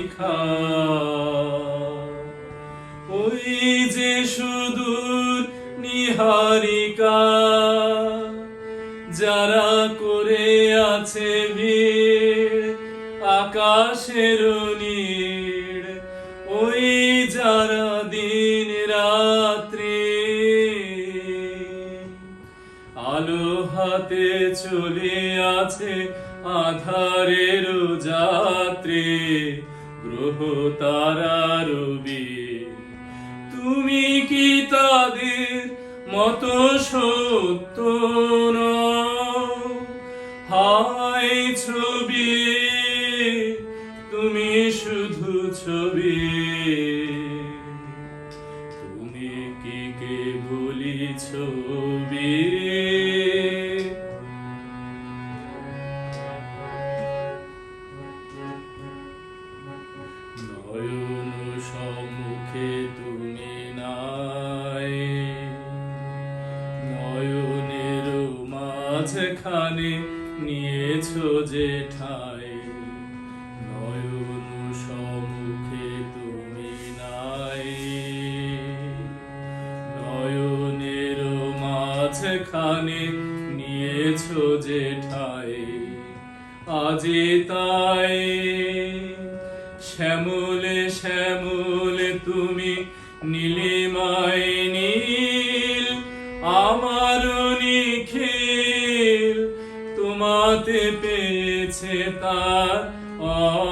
লিখা। ওই যে সুদূর নিহারিকা, যারা করে আছে ভিড় আকাশের নীড়, ওই যারা দিন রাত্রি আলো হাতে চলে আছে আধারের যাত্রী, গ্রহ তারা রবি। তুমি কি তাদের মতো সত্য নও? হায় ছবি, তুমি শুধু ছবি। তুমি কি কেবলই ছবি? নয়ন সম্মুখে তুমি নাই, নয়নের মাঝখানে নিয়েছো যে ঠাই। নয়ন সম্মুখে তুমি নাই, নয়নের মাঝখানে নিয়েছো যে ঠাই। আজি তাই শ্যামলে শ্যামলে তুমি নীলিমায় নীল, আমার নিখিল তোমাতে পেয়েছে তার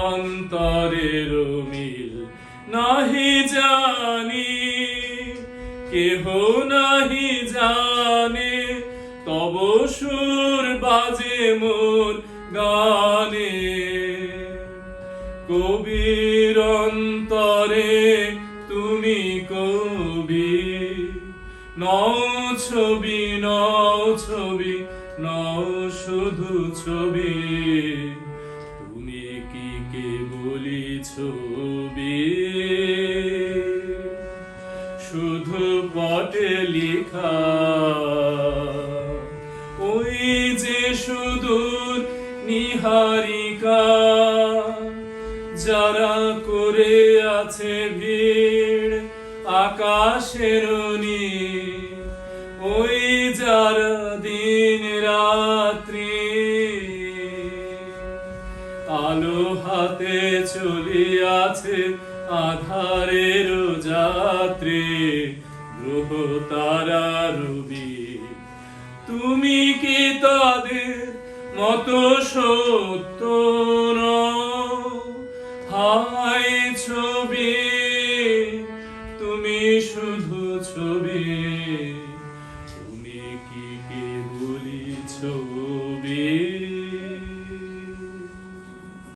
অন্তরের মিল। নাহি জানি কেহ নাহি জানে, তব সুর বাজে মোর গানে। কবির অন্তরে তুমি কবি, নও ছবি নও ছবি নও শুধু ছবি। তুমি কি কেবলই ছবি? শুধু পটে লিখা। ওই যে সুদূর নিহারিকা, যারা করে আছে ভিড় আকাশের নীড়, ওই যারা দিন রাত্রি আলো হাতে চলিয়াছে আধারের যাত্রী, গ্রহ তারা রবি। তুমি কি তাদের মতো সত্য নও?